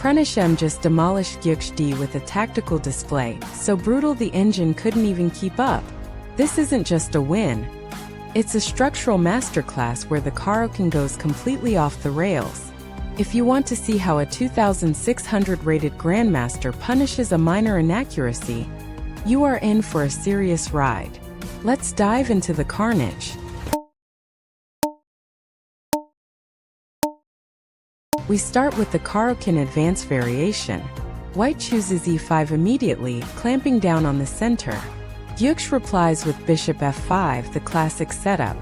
Pranesh M just demolished Gukesh D with a tactical display, so brutal the engine couldn't even keep up. This isn't just a win. It's a structural masterclass where the Caro-Kann goes completely off the rails. If you want to see how a 2600 rated Grandmaster punishes a minor inaccuracy, you are in for a serious ride. Let's dive into the carnage. We start with the Caro-Kann Advance variation. White chooses e5 immediately, clamping down on the center. Gukesh replies with bishop f5, the classic setup.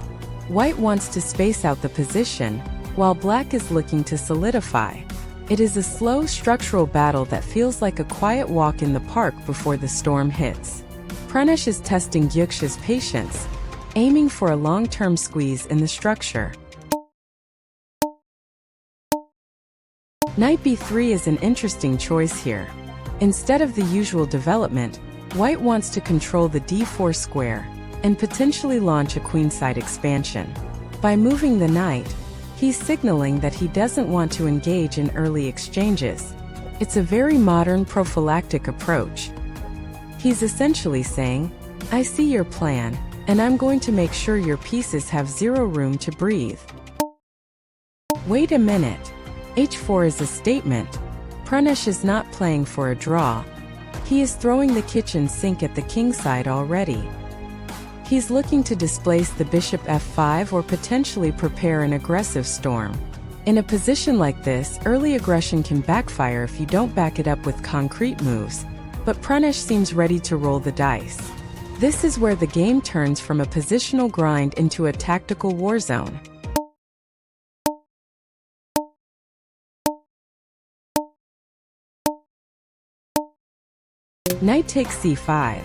White wants to space out the position, while black is looking to solidify. It is a slow structural battle that feels like a quiet walk in the park before the storm hits. Pranesh is testing Gukesh's patience, aiming for a long-term squeeze in the structure. Knight b3 is an interesting choice here. Instead of the usual development, White wants to control the d4 square and potentially launch a queenside expansion. By moving the knight, he's signaling that he doesn't want to engage in early exchanges. It's a very modern prophylactic approach. He's essentially saying, I see your plan, and I'm going to make sure your pieces have zero room to breathe. Wait a minute. h4 is a statement. Pranesh is not playing for a draw. He is throwing the kitchen sink at the kingside already. He's looking to displace the bishop f5 or potentially prepare an aggressive storm. In a position like this, early aggression can backfire if you don't back it up with concrete moves, but Pranesh seems ready to roll the dice. This is where the game turns from a positional grind into a tactical war zone. Knight takes c5.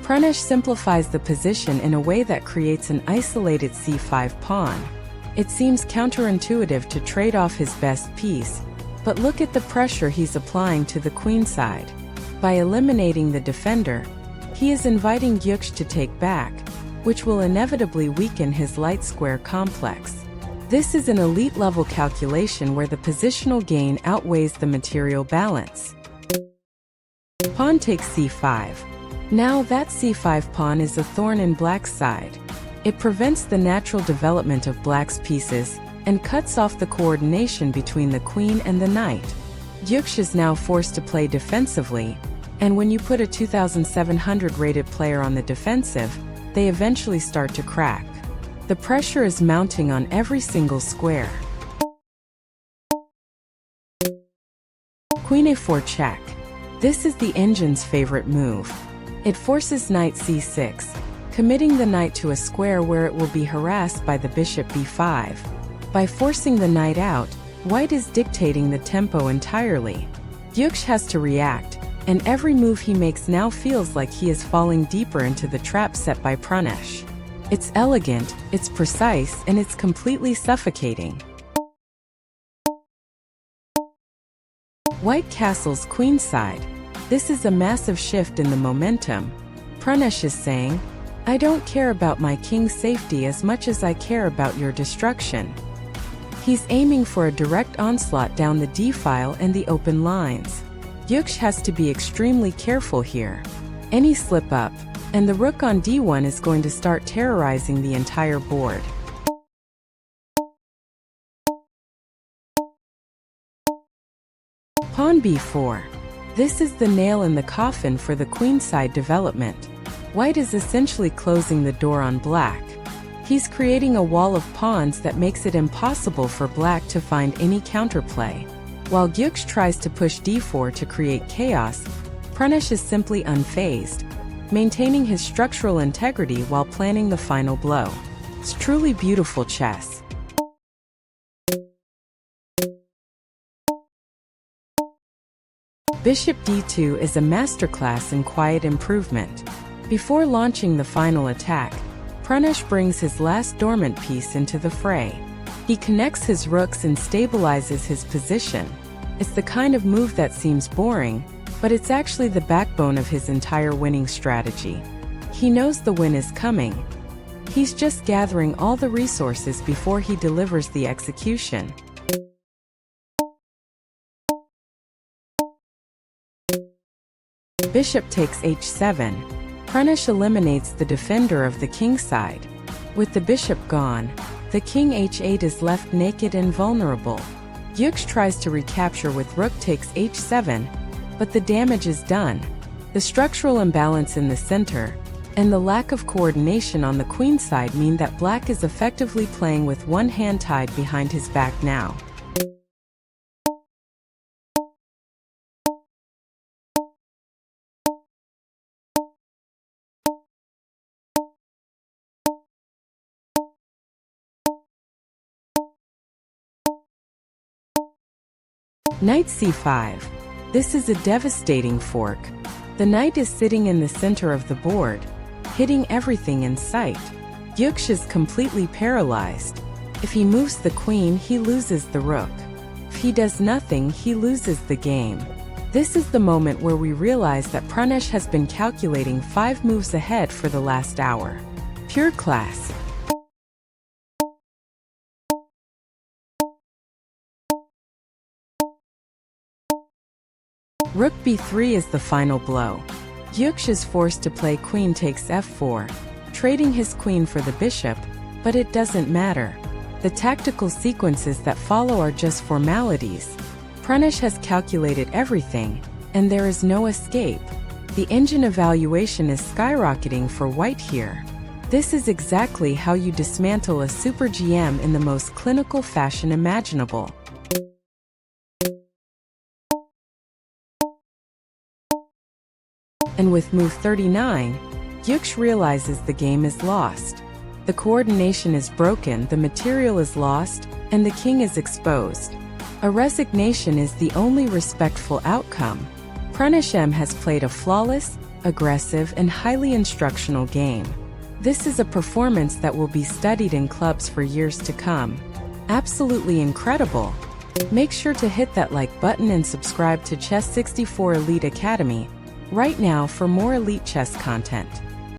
Pranesh simplifies the position in a way that creates an isolated c5 pawn. It seems counterintuitive to trade off his best piece, but look at the pressure he's applying to the queenside. By eliminating the defender, he is inviting Gukesh to take back, which will inevitably weaken his light square complex. This is an elite-level calculation where the positional gain outweighs the material balance. Pawn takes c5. Now that c5 pawn is a thorn in black's side. It prevents the natural development of black's pieces and cuts off the coordination between the queen and the knight. Gukesh is now forced to play defensively, and when you put a 2700 rated player on the defensive, they eventually start to crack. The pressure is mounting on every single square. Queen a4 check. This is the engine's favorite move. It forces knight c6, committing the knight to a square where it will be harassed by the bishop b5. By forcing the knight out, White is dictating the tempo entirely. Gukesh has to react, and every move he makes now feels like he is falling deeper into the trap set by Pranesh. It's elegant, it's precise, and it's completely suffocating. White castles queenside. This is a massive shift in the momentum. Pranesh is saying, I don't care about my king's safety as much as I care about your destruction. He's aiming for a direct onslaught down the d-file and the open lines. Gukesh has to be extremely careful here. Any slip up, and the rook on d1 is going to start terrorizing the entire board. Pawn b4. This is the nail in the coffin for the queenside development. White is essentially closing the door on black. He's creating a wall of pawns that makes it impossible for black to find any counterplay. While Gukesh tries to push d4 to create chaos, Pranesh is simply unfazed, maintaining his structural integrity while planning the final blow. It's truly beautiful chess. Bishop d2 is a masterclass in quiet improvement. Before launching the final attack, Pranesh brings his last dormant piece into the fray. He connects his rooks and stabilizes his position. It's the kind of move that seems boring, but it's actually the backbone of his entire winning strategy. He knows the win is coming. He's just gathering all the resources before he delivers the execution. Bishop takes h7. Pranesh eliminates the defender of the king side. With the bishop gone, the king h8 is left naked and vulnerable. Gukesh tries to recapture with rook takes h7, but the damage is done. The structural imbalance in the center and the lack of coordination on the queen side mean that black is effectively playing with one hand tied behind his back now. Knight c5. This is a devastating fork. The knight is sitting in the center of the board, hitting everything in sight. Gukesh is completely paralyzed. If he moves the queen, he loses the rook. If he does nothing, he loses the game. This is the moment where we realize that Pranesh has been calculating 5 moves ahead for the last hour. Pure class. Rook b3 is the final blow. Gukesh is forced to play queen takes f4, trading his queen for the bishop, but it doesn't matter. The tactical sequences that follow are just formalities. Pranesh has calculated everything, and there is no escape. The engine evaluation is skyrocketing for white here. This is exactly how you dismantle a super GM in the most clinical fashion imaginable. And with move 39, Gukesh realizes the game is lost. The coordination is broken, the material is lost, and the king is exposed. A resignation is the only respectful outcome. Pranesh M has played a flawless, aggressive, and highly instructional game. This is a performance that will be studied in clubs for years to come. Absolutely incredible! Make sure to hit that like button and subscribe to Chess 64 Elite Academy right now for more elite chess content.